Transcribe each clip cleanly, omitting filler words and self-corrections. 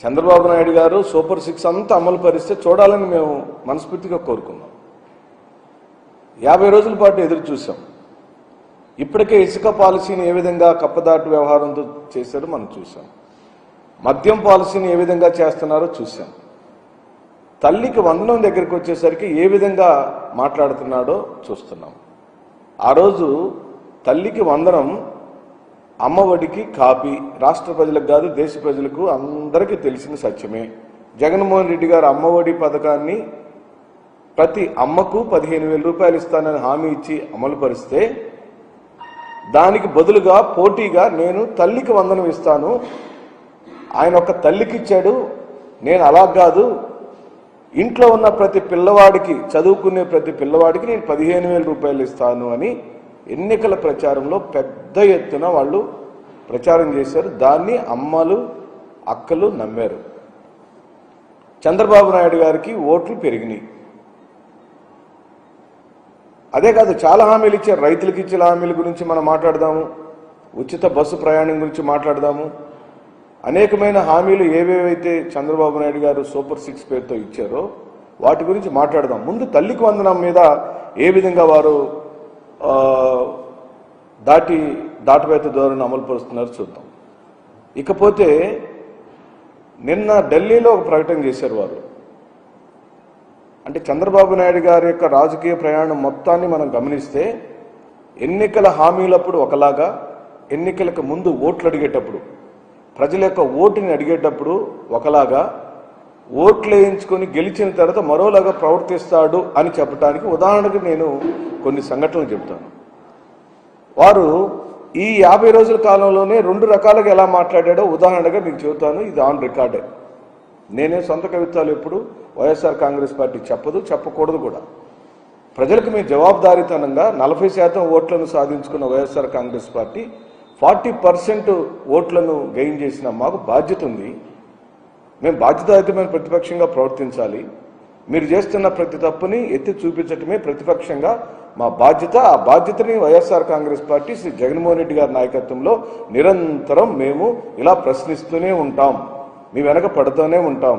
చంద్రబాబు నాయుడు గారు సూపర్ 6 అంతా అమలు పరిస్తే చూడాలని మేము మనస్ఫూర్తిగా కోరుకున్నాం. 50 రోజుల పాటు ఎదురు చూసాం. ఇప్పటికే ఇసుక పాలసీని ఏ విధంగా కప్పదాటు వ్యవహారంతో చేశారో మనం చూసాం. మద్యం పాలసీని ఏ విధంగా చేస్తున్నారో చూసాం. తల్లికి వందనం దగ్గరికి వచ్చేసరికి ఏ విధంగా మాట్లాడుతున్నాడో చూస్తున్నాం. ఆ రోజు తల్లికి వందనం అమ్మఒడికి కాపీ రాష్ట్ర ప్రజలకు కాదు దేశ ప్రజలకు అందరికీ తెలిసిన సత్యమే. జగన్మోహన్ రెడ్డి గారు అమ్మఒడి పథకాన్ని ప్రతి అమ్మకు 15,000 రూపాయలు ఇస్తానని హామీ ఇచ్చి అమలు పరిస్తే దానికి బదులుగా పోటీగా నేను తల్లికి వందనం ఇస్తాను, ఆయన ఒక తల్లికి ఇచ్చాడు, నేను అలా కాదు ఇంట్లో ఉన్న ప్రతి పిల్లవాడికి చదువుకునే ప్రతి పిల్లవాడికి నేను 15,000 రూపాయలు ఇస్తాను అని ఎన్నికల ప్రచారంలో పెద్ద ఎత్తున వాళ్ళు ప్రచారం చేశారు. దాన్ని అమ్మలు అక్కలు నమ్మారు. చంద్రబాబు నాయుడు గారికి ఓట్లు పెరిగినాయి. అదే కాదు, చాలా హామీలు ఇచ్చారు. రైతులకు ఇచ్చిన హామీల గురించి మనం మాట్లాడదాము, ఉచిత బస్సు ప్రయాణం గురించి మాట్లాడదాము. అనేకమైన హామీలు ఏవేవైతే చంద్రబాబు నాయుడు గారు సూపర్ 6 పేరుతో ఇచ్చారో వాటి గురించి మాట్లాడదాం. ముందు తల్లికి వందనం మీద ఏ విధంగా వారు దాటవేత ధోరణి అమలు పరుస్తున్నారు చూద్దాం. ఇకపోతే నిన్న ఢిల్లీలో ఒక ప్రకటన చేశారు వారు. అంటే చంద్రబాబు నాయుడు గారి యొక్క రాజకీయ ప్రయాణం మొత్తాన్ని మనం గమనిస్తే ఎన్నికల హామీలప్పుడు ఒకలాగా, ఎన్నికలకు ముందు ఓట్లు అడిగేటప్పుడు ప్రజల యొక్క ఓటుని అడిగేటప్పుడు ఒకలాగా, ఓట్లు వేయించుకొని గెలిచిన తర్వాత మరోలాగా ప్రవర్తిస్తాడు అని చెప్పడానికి ఉదాహరణకు నేను కొన్ని సంఘటనలు చెబుతాను. వారు ఈ 50 రోజుల కాలంలోనే 2 రకాలుగా ఎలా మాట్లాడాడో ఉదాహరణగా మీకు చెబుతాను. ఇది ఆన్ రికార్డే. నేనే సొంత కవిత్వాలు ఎప్పుడు వైఎస్ఆర్ కాంగ్రెస్ పార్టీ చెప్పదు, చెప్పకూడదు కూడా. ప్రజలకు మేము జవాబుదారీతనంగా 40% ఓట్లను సాధించుకున్న వైఎస్ఆర్ కాంగ్రెస్ పార్టీ 40% ఓట్లను గెయిన్ చేసిన మాకు బాధ్యత ఉంది. మేము బాధ్యతాయుతమైన ప్రతిపక్షంగా ప్రవర్తించాలి. మీరు చేస్తున్న ప్రతి తప్పుని ఎత్తి చూపించటమే ప్రతిపక్షంగా మా బాధ్యత. ఆ బాధ్యతని వైఎస్ఆర్ కాంగ్రెస్ పార్టీ శ్రీ జగన్మోహన్ రెడ్డి గారి నాయకత్వంలో నిరంతరం మేము ఇలా ప్రశ్నిస్తూనే ఉంటాం, మీ వెనక పడుతూనే ఉంటాం.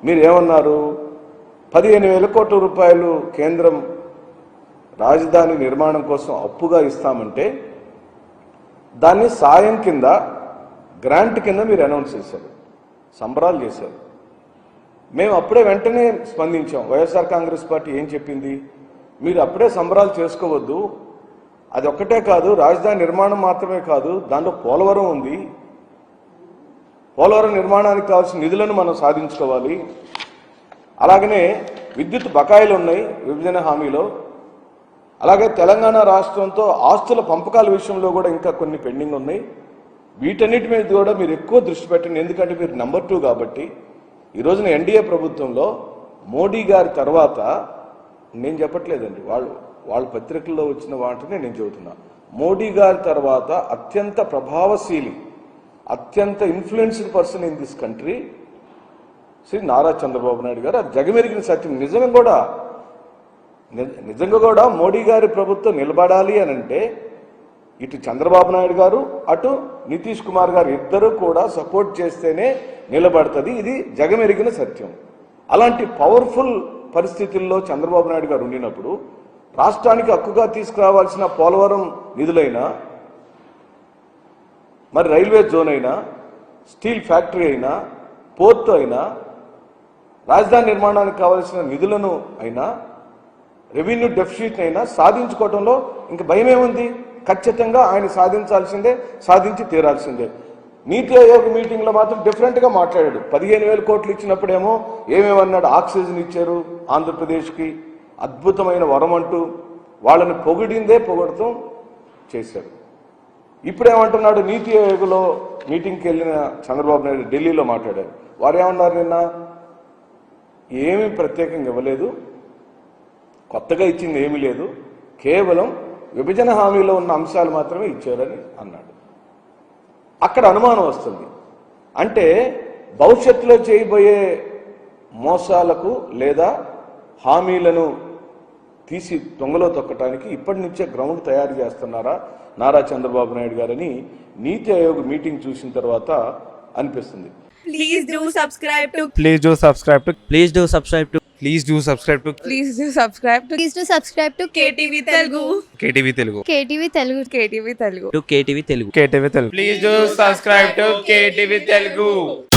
మీరు ఏమన్నారు? 15,000 కోట్ల రూపాయలు కేంద్రం రాజధాని నిర్మాణం కోసం అప్పుగా ఇస్తామంటే దాన్ని సాయం కింద, గ్రాంట్ కింద మీరు అనౌన్స్ చేశారు, సంబరాలు చేశారు. మేము అప్పుడే వెంటనే స్పందించాం. వైఎస్ఆర్ కాంగ్రెస్ పార్టీ ఏం చెప్పింది? మీరు అప్పుడే సంబరాలు చేసుకోవద్దు, అది ఒక్కటే కాదు, రాజధాని నిర్మాణం మాత్రమే కాదు, దాంట్లో పోలవరం ఉంది, పోలవరం నిర్మాణానికి కావాల్సిన నిధులను మనం సాధించుకోవాలి. అలాగనే విద్యుత్ బకాయిలు ఉన్నాయి విభజన హామీలో. అలాగే తెలంగాణ రాష్ట్రంతో ఆస్తుల పంపకాల విషయంలో కూడా ఇంకా కొన్ని పెండింగ్ ఉన్నాయి. వీటన్నిటి మీద కూడా మీరు ఎక్కువ దృష్టి పెట్టండి, ఎందుకంటే మీరు నెంబర్ 2 కాబట్టి. ఈ రోజున ఎన్డీఏ ప్రభుత్వంలో మోడీ గారి తర్వాత, నేను చెప్పట్లేదండి, వాళ్ళ పత్రికల్లో వచ్చిన వాటిని నేను చెబుతున్నా, మోడీ గారి తర్వాత అత్యంత ప్రభావశీలి, అత్యంత influenced person in this country Shri Nara Chandrababu Naidu garu. అది జగమెరిగిన సత్యం. నిజంగా కూడా మోడీ గారి ప్రభుత్వం నిలబడాలి అని అంటే ఇటు చంద్రబాబు నాయుడు గారు అటు నితీష్ కుమార్ గారు ఇద్దరు కూడా సపోర్ట్ చేస్తేనే నిలబడుతుంది. ఇది జగమెరిగిన సత్యం. అలాంటి పవర్ఫుల్ పరిస్థితుల్లో చంద్రబాబు నాయుడు గారు ఉండినప్పుడు రాష్ట్రానికి హక్కుగా తీసుకురావాల్సిన పోలవరం నిధులైనా, మరి రైల్వే జోన్ అయినా, స్టీల్ ఫ్యాక్టరీ అయినా, పోర్టు అయినా, రాజధాని నిర్మాణానికి కావాల్సిన నిధులను అయినా, రెవెన్యూ డెఫిసిట్ అయినా సాధించుకోవడంలో ఇంక భయం ఏముంది? ఖచ్చితంగా ఆయన సాధించాల్సిందే, సాధించి తీరాల్సిందే. నీతి ఆయోగ్ మీటింగ్లో మాత్రం డిఫరెంట్గా మాట్లాడాడు. 15,000 కోట్లు ఇచ్చినప్పుడేమో ఏమేమన్నాడు? ఆక్సిజన్ ఇచ్చారు ఆంధ్రప్రదేశ్కి, అద్భుతమైన వరం అంటూ వాళ్ళని పొగిడిందే పొగడతాం చేశారు. ఇప్పుడేమంటున్నాడు? నీతి ఆయోగ్లో మీటింగ్కి వెళ్ళిన చంద్రబాబు నాయుడు ఢిల్లీలో మాట్లాడారు. వారు ఏమన్నారు? నిన్న ఏమీ ప్రత్యేకంగా ఇవ్వలేదు, కొత్తగా ఇచ్చింది ఏమీ లేదు, కేవలం విభజన హామీలో ఉన్న అంశాలు మాత్రమే ఇచ్చారని అన్నాడు. అక్కడ అనుమానం వస్తుంది. అంటే భవిష్యత్తులో చేయబోయే మోసాలకు లేదా హామీలను తీసి దొంగలో తొక్కటానికి ఇప్పటి నుంచే గ్రౌండ్ తయారు చేస్తున్నారా నారా చంద్రబాబు నాయుడు గారని నీతి ఆయోగ్ మీటింగ్ చూసిన తర్వాత అనిపిస్తుంది. Please do subscribe to. Please do subscribe to. Please do subscribe to Please do subscribe to Please do subscribe to. Please do subscribe to KTV Telugu. KTV Telugu. KTV Telugu. KTV Telugu. KTV Telugu. KTV Telugu. Please do subscribe to KTV Telugu.